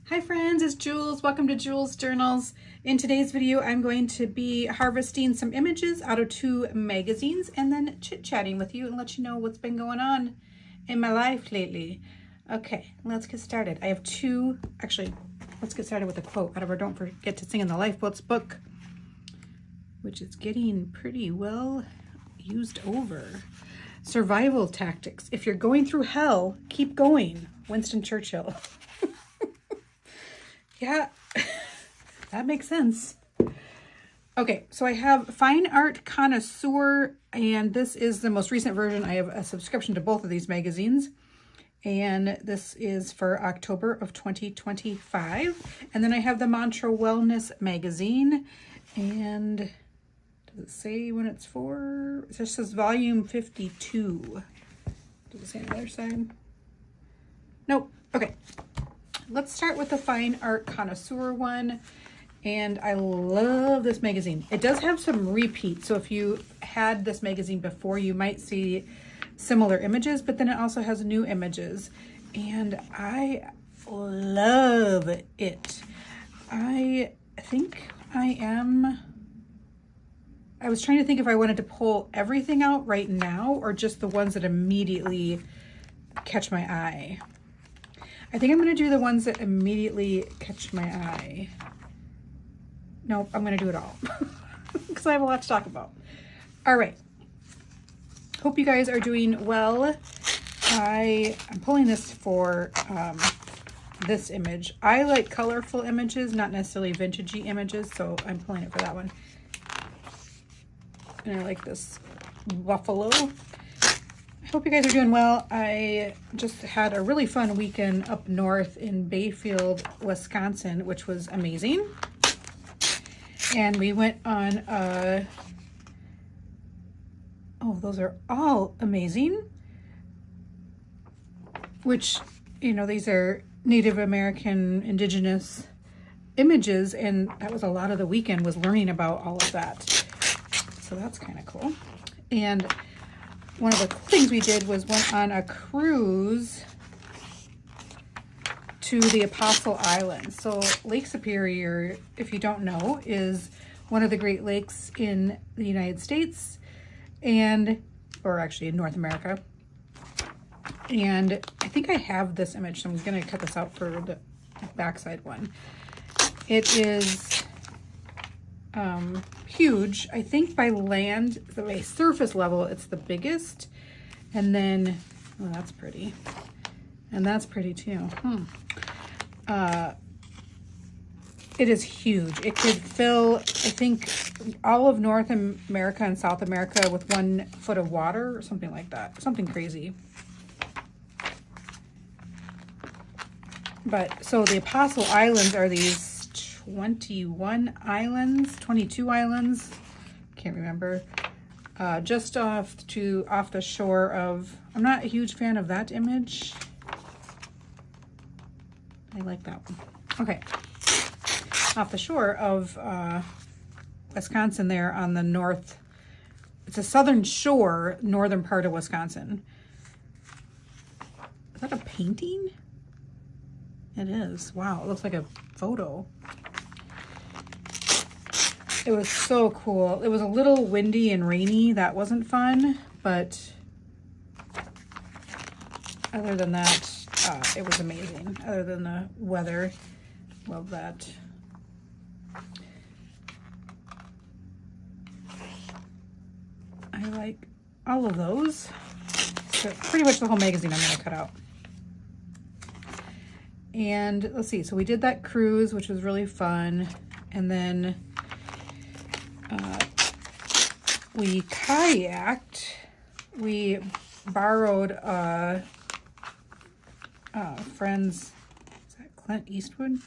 Hi friends, it's Jules. Welcome to Jules Journals. In today's video, I'm going to be harvesting some images out of 2 magazines and then chit-chatting with you and let you know what's been going on in my life lately. Okay, let's get started. I have 2, actually, let's get started with a quote out of our Don't Forget to Sing in the Lifeboats book, which is getting pretty well used over. Survival tactics. If you're going through hell, keep going. Winston Churchill. Yeah, that makes sense. Okay, so I have Fine Art Connoisseur, and this is the most recent version. I have a subscription to both of these magazines, and this is for October of 2025. And then I have the Mantra Wellness magazine, and does it say when it's for? It just says volume 52. Does it say on the other side? Nope. Okay. Let's start with the Fine Art Connoisseur one, and I love this magazine. It does have some repeats, so if you had this magazine before, you might see similar images, but then it also has new images, and I love it. I was trying to think if I wanted to pull everything out right now or just the ones that immediately catch my eye. I think I'm going to do the ones that immediately catch my eye. Nope, I'm going to do it all because I have a lot to talk about. All right. Hope you guys are doing well. I'm pulling this for this image. I like colorful images, not necessarily vintagey images, so I'm pulling it for that one. And I like this buffalo. I hope you guys are doing well. I just had a really fun weekend up north in Bayfield, Wisconsin, which was amazing. And we went on oh, those are all amazing. Which, you know, these are Native American indigenous images, and that was a lot of the weekend, was learning about all of that. So that's kind of cool. And one of the cool things we did was went on a cruise to the Apostle Islands. So Lake Superior, if you don't know, is one of the Great Lakes in the United States, or actually in North America. And I think I have this image, so I'm going to cut this out for the backside one. It is huge. I think by land, by surface level, it's the biggest. And then, oh, that's pretty. And that's pretty too. It is huge. It could fill, I think, all of North America and South America with 1 foot of water or something like that. Something crazy. But, so the Apostle Islands are these 21 islands, 22 islands, can't remember, just off the shore of, I'm not a huge fan of that image. I like that one. Okay. Off the shore of Wisconsin there on the north, it's a southern shore, northern part of Wisconsin. Is that a painting? It is. Wow, it looks like a photo. It was so cool. It was a little windy and rainy. That wasn't fun, but other than that, it was amazing. Other than the weather, love that. I like all of those. So pretty much the whole magazine I'm going to cut out. And let's see, so we did that cruise, which was really fun. And then we kayaked. We borrowed a friend's, is that Clint Eastwood?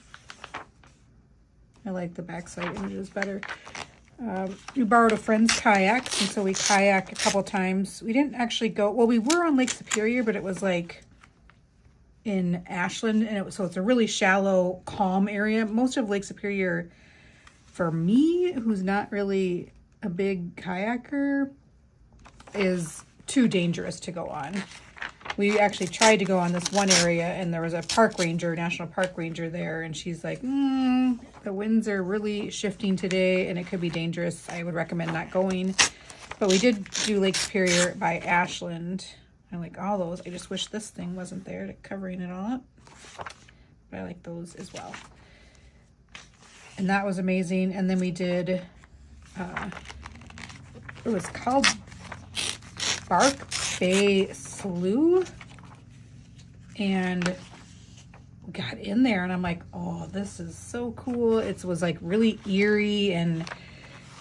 I like the backside images better. We borrowed a friend's kayaks, and so we kayaked a couple times. We didn't actually go, well, we were on Lake Superior, but it was like in Ashland, and so it's a really shallow, calm area. Most of Lake Superior, for me, who's not really a big kayaker, is too dangerous to go on. We actually tried to go on this one area, and there was a park ranger, national park ranger there, and she's like, the winds are really shifting today, and it could be dangerous. I would recommend not going. But we did do Lake Superior by Ashland. I like all those. I just wish this thing wasn't there to covering it all up. But I like those as well. And that was amazing. And then we did, it was called Bark Bay Slough, and got in there and I'm like, oh, this is so cool. It was like really eerie and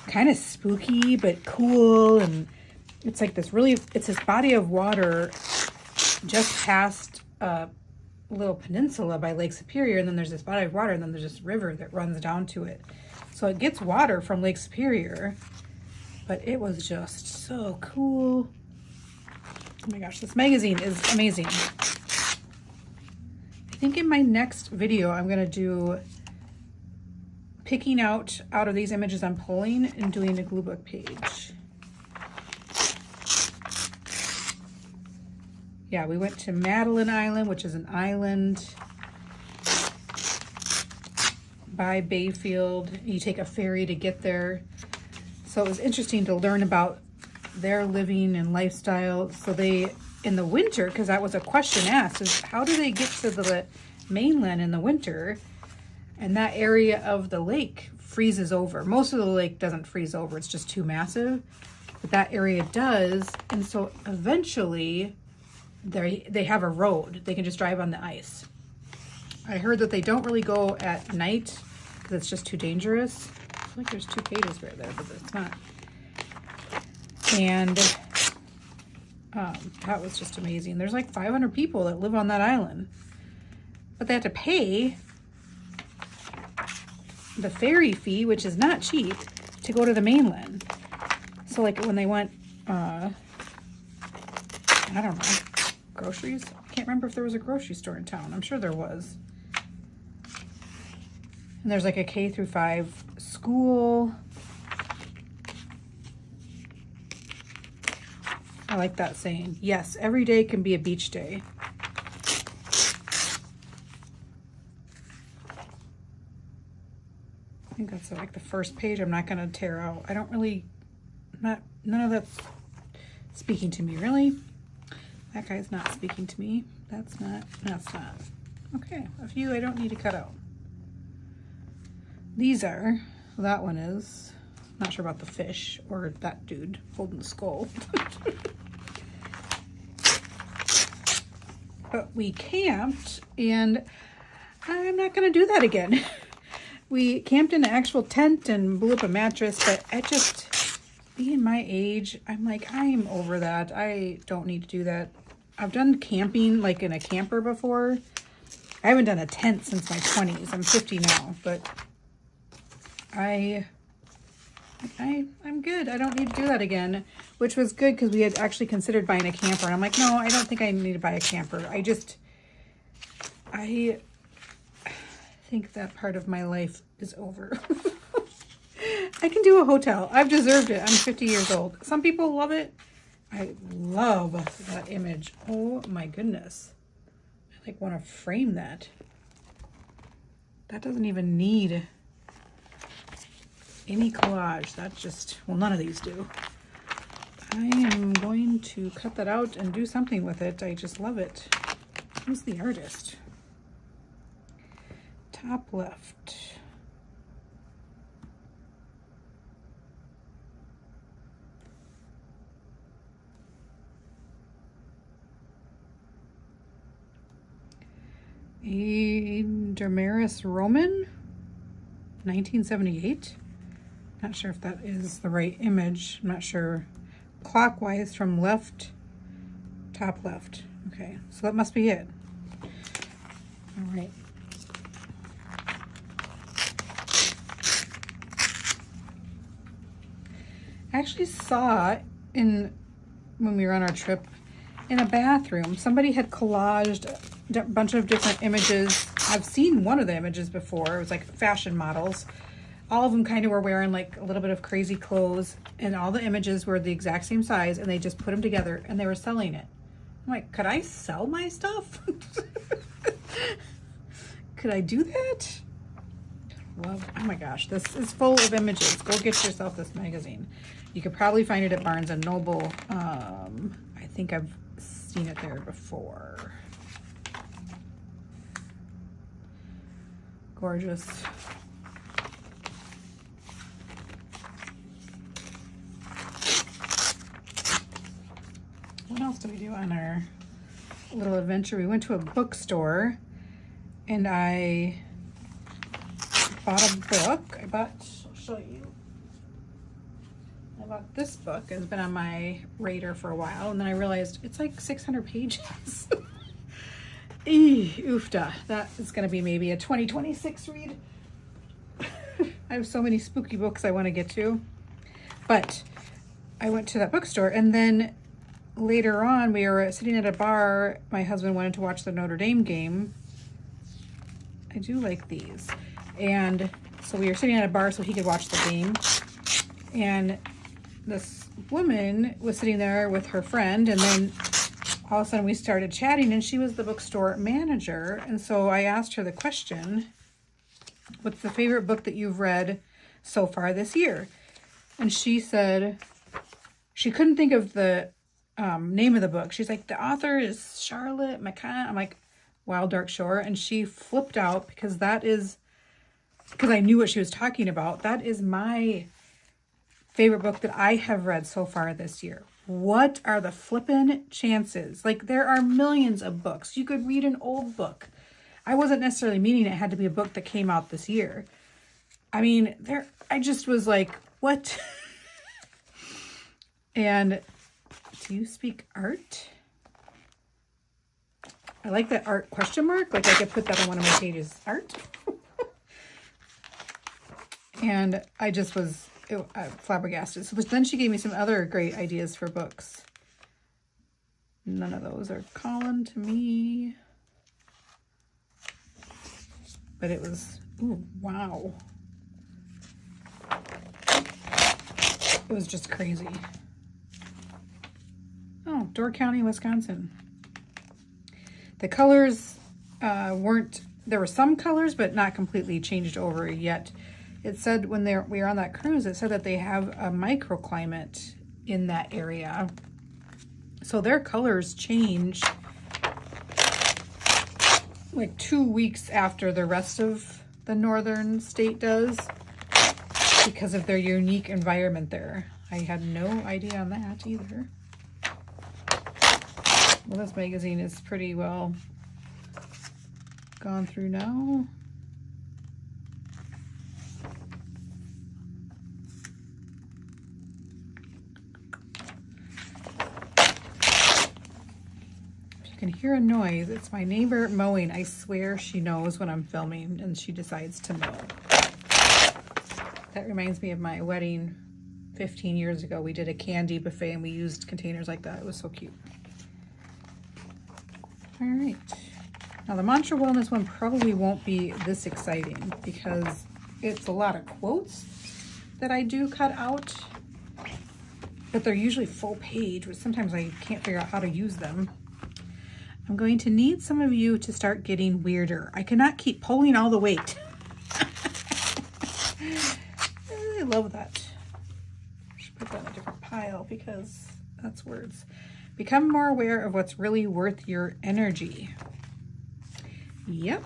kind of spooky but cool, and it's like this really, it's this body of water just past a little peninsula by Lake Superior, and then there's this body of water, and then there's this river that runs down to it. So it gets water from Lake Superior, but it was just so cool. Oh my gosh, this magazine is amazing. I think in my next video, I'm going to do picking out of these images I'm pulling and doing a Gluebook page. Yeah, we went to Madeline Island, which is an island by Bayfield. You take a ferry to get there. So it was interesting to learn about their living and lifestyle. So they, in the winter, because that was a question asked, is how do they get to the mainland in the winter? And that area of the lake freezes over. Most of the lake doesn't freeze over. It's just too massive. But that area does. And so eventually they have a road. They can just drive on the ice. I heard that they don't really go at night because it's just too dangerous. I feel like there's 2 pages right there, but it's not. And that was just amazing. There's like 500 people that live on that island, but they have to pay the ferry fee, which is not cheap, to go to the mainland. So like when they went, I don't know, groceries? I can't remember if there was a grocery store in town. I'm sure there was. And there's like a K-5 school. I like that saying. Yes, every day can be a beach day. I think that's like the first page. I'm not going to tear out. I don't really, none of that's speaking to me, really. That guy's not speaking to me. That's not. Okay, a few I don't need to cut out. These are, well, that one is, not sure about the fish or that dude holding the skull. But we camped, and I'm not going to do that again. We camped in an actual tent and blew up a mattress, but I just, being my age, I'm like, I'm over that. I don't need to do that. I've done camping like in a camper before. I haven't done a tent since my 20s. I'm 50 now, but I'm good. I don't need to do that again, which was good because we had actually considered buying a camper. And I'm like, no, I don't think I need to buy a camper. I think that part of my life is over. I can do a hotel. I've deserved it. I'm 50 years old. Some people love it. I love that image. Oh my goodness. I like want to frame that. That doesn't even need any collage. That just, well, none of these do. I am going to cut that out and do something with it. I just love it. Who's the artist? Top left. Damaris Roman, 1978. Not sure if that is the right image. I'm not sure. Clockwise from left, top left. Okay, so that must be it. All right. I actually saw when we were on our trip in a bathroom, somebody had collaged a bunch of different images. I've seen one of the images before. It was like fashion models. All of them kind of were wearing like a little bit of crazy clothes, and all the images were the exact same size, and they just put them together and they were selling it. I'm like, could I sell my stuff? Could I do that? Love, oh my gosh, this is full of images. Go get yourself this magazine. You could probably find it at Barnes & Noble. I think I've seen it there before. Gorgeous. What else did we do on our little adventure? We went to a bookstore and I bought a book. I'll show you. I bought this book. It's been on my radar for a while, and then I realized it's like 600 pages. Oofda. That is going to be maybe a 2026 read. I have so many spooky books I want to get to. But I went to that bookstore, and then later on we were sitting at a bar. My husband wanted to watch the Notre Dame game. I do like these. And so we were sitting at a bar so he could watch the game. And this woman was sitting there with her friend, and then all of a sudden we started chatting, and she was the bookstore manager. And so I asked her the question, what's the favorite book that you've read so far this year? And she said she couldn't think of the name of the book. She's like, the author is Charlotte McCann. I'm like, Wild Dark Shore. And she flipped out because I knew what she was talking about. That is my favorite book that I have read so far this year. What are the flippin' chances? Like, there are millions of books. You could read an old book. I wasn't necessarily meaning it had to be a book that came out this year. I mean, I just was like, what? And do you speak art? I like that art question mark. Like, I could put that on one of my pages. Art? And I just was flabbergasted. So then she gave me some other great ideas for books. None of those are calling to me. But it was, ooh, wow. It was just crazy. Oh, Door County, Wisconsin. The colors weren't, there were some colors, but not completely changed over yet. It said when we were on that cruise, it said that they have a microclimate in that area. So their colors change like 2 weeks after the rest of the northern state does because of their unique environment there. I had no idea on that either. Well, this magazine is pretty well gone through now. Can hear a noise. It's my neighbor mowing. I swear she knows when I'm filming and she decides to mow. That reminds me of my wedding 15 years ago. We did a candy buffet and we used containers like that. It was so cute. All right. Now the Mantra Wellness one probably won't be this exciting because it's a lot of quotes that I do cut out, but they're usually full page, which sometimes I can't figure out how to use them. I'm going to need some of you to start getting weirder. I cannot keep pulling all the weight. I love that. I should put that in a different pile because that's words. Become more aware of what's really worth your energy. Yep.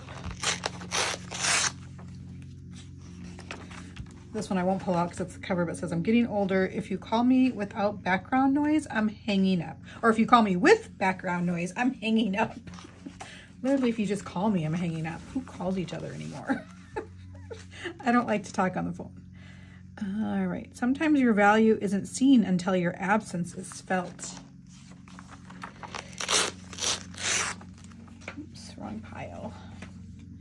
This one I won't pull out because it's the cover, but it says, I'm getting older. If you call me without background noise, I'm hanging up. Or if you call me with background noise, I'm hanging up. Literally, if you just call me, I'm hanging up. Who calls each other anymore? I don't like to talk on the phone. All right. Sometimes your value isn't seen until your absence is felt. Oops, wrong pile.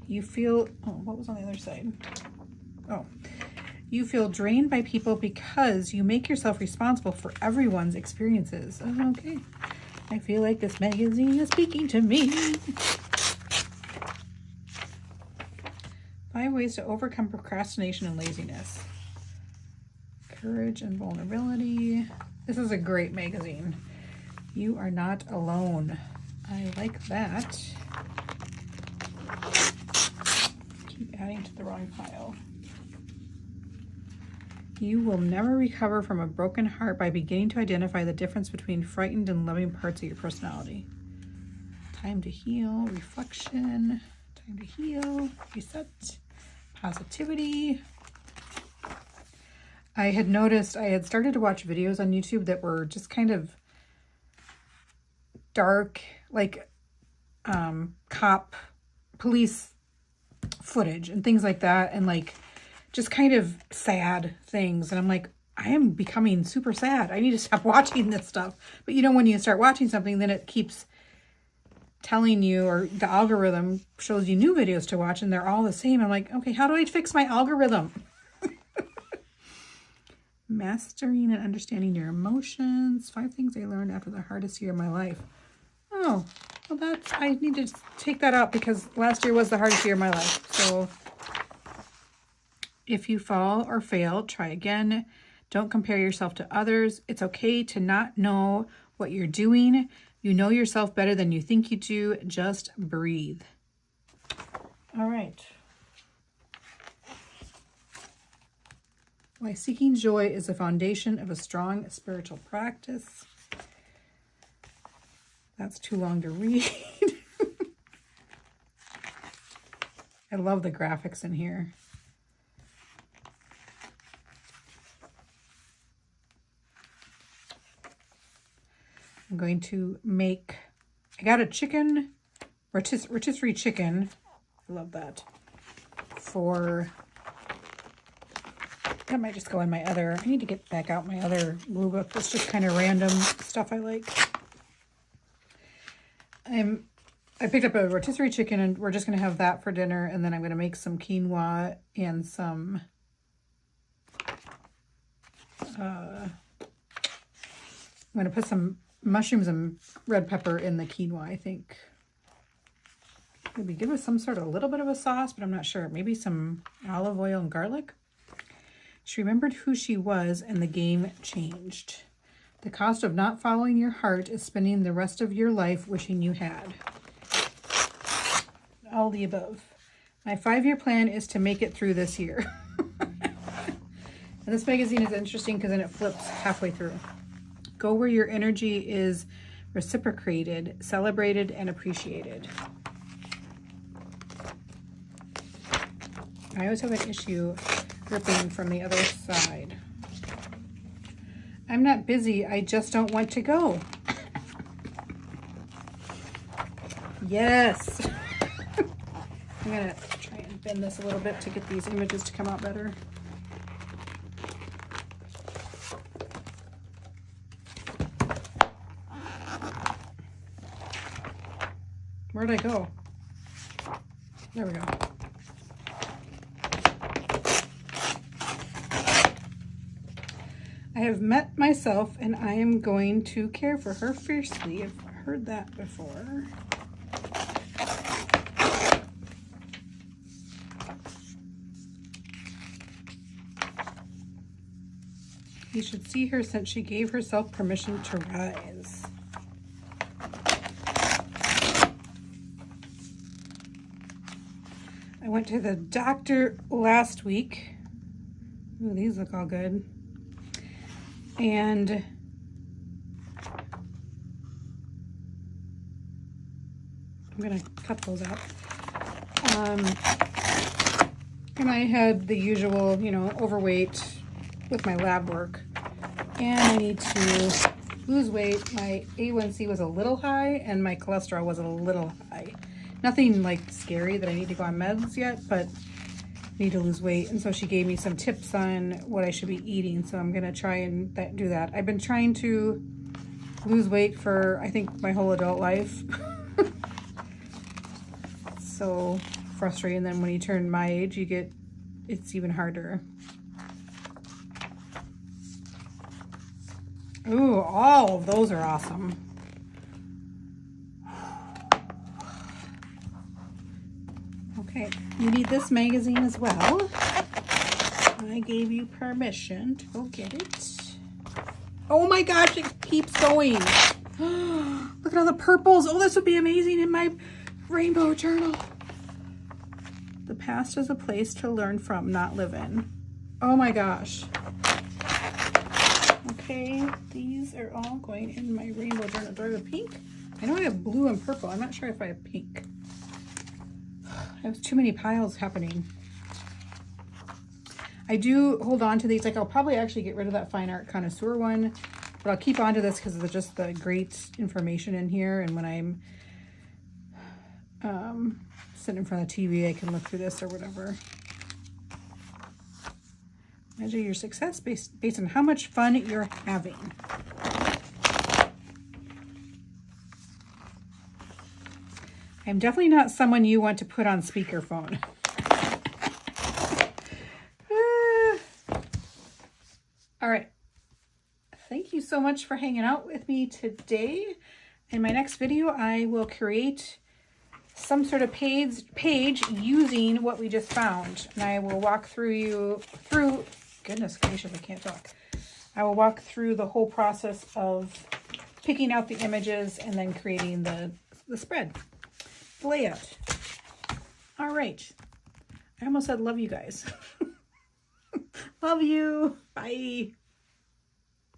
You feel, oh, what was on the other side? Oh. You feel drained by people because you make yourself responsible for everyone's experiences. Oh, okay. I feel like this magazine is speaking to me. 5 ways to overcome procrastination and laziness. Courage and vulnerability. This is a great magazine. You are not alone. I like that. Keep adding to the wrong pile. You will never recover from a broken heart by beginning to identify the difference between frightened and loving parts of your personality. Time to heal, reflection, time to heal, reset, positivity. I had noticed I had started to watch videos on YouTube that were just kind of dark, like cop, police footage and things like that, and like just kind of sad things. And I'm like, I am becoming super sad. I need to stop watching this stuff. But you know, when you start watching something, then it keeps telling you, or the algorithm shows you new videos to watch, and they're all the same. I'm like, okay, how do I fix my algorithm? Mastering and understanding your emotions. 5 things I learned after the hardest year of my life. Oh, well, I need to take that out because last year was the hardest year of my life. So if you fall or fail, try again. Don't compare yourself to others. It's okay to not know what you're doing. You know yourself better than you think you do. Just breathe. All right. Why seeking joy is the foundation of a strong spiritual practice. That's too long to read. I love the graphics in here. I'm going to make, I got a chicken, rotisserie chicken. I love that. That might just go in my other, I need to get back out my other Gluebook. That's just kind of random stuff I like. I picked up a rotisserie chicken and we're just going to have that for dinner. And then I'm going to make some quinoa and some I'm going to put some mushrooms and red pepper in the quinoa, I think. Maybe give it some sort of a little bit of a sauce, but I'm not sure. Maybe some olive oil and garlic. She remembered who she was and the game changed. The cost of not following your heart is spending the rest of your life wishing you had. All the above. My 5-year plan is to make it through this year. And this magazine is interesting because then it flips halfway through. Go where your energy is reciprocated, celebrated, and appreciated. I always have an issue ripping from the other side. I'm not busy, I just don't want to go. Yes. I'm gonna try and bend this a little bit to get these images to come out better. Where'd I go? There we go. I have met myself and I am going to care for her fiercely. I've heard that before. You should see her since she gave herself permission to rise. I went to the doctor last week. Ooh, these look all good. And I'm going to cut those out. And I had the usual, you know, overweight with my lab work. And I need to lose weight. My A1C was a little high and my cholesterol was a little high. Nothing like scary that I need to go on meds yet, but need to lose weight. And so she gave me some tips on what I should be eating. So I'm going to try and do that. I've been trying to lose weight for, I think, my whole adult life. So frustrating. Then when you turn my age, it's even harder. Ooh, all of those are awesome. Okay, you need this magazine as well. I gave you permission to go get it. Oh my gosh, it keeps going. Look Look at all the purples. Oh, this would be amazing in my rainbow journal. The past is a place to learn from, not live in. Oh my gosh. Okay, these are all going in my rainbow journal. Do I have a pink? I know I have blue and purple. I'm not sure if I have pink. I have too many piles happening. I do hold on to these. Like, I'll probably actually get rid of that fine art connoisseur one, but I'll keep on to this because of just the great information in here. And when I'm sitting in front of the TV, I can look through this or whatever. Measure your success based on how much fun you're having. I'm definitely not someone you want to put on speakerphone. All right. Thank you so much for hanging out with me today. In my next video, I will create some sort of page using what we just found. And I will walk through, goodness gracious, I can't talk. I will walk through the whole process of picking out the images and then creating the spread, the layout. All right. I almost said love you guys. Love you. Bye.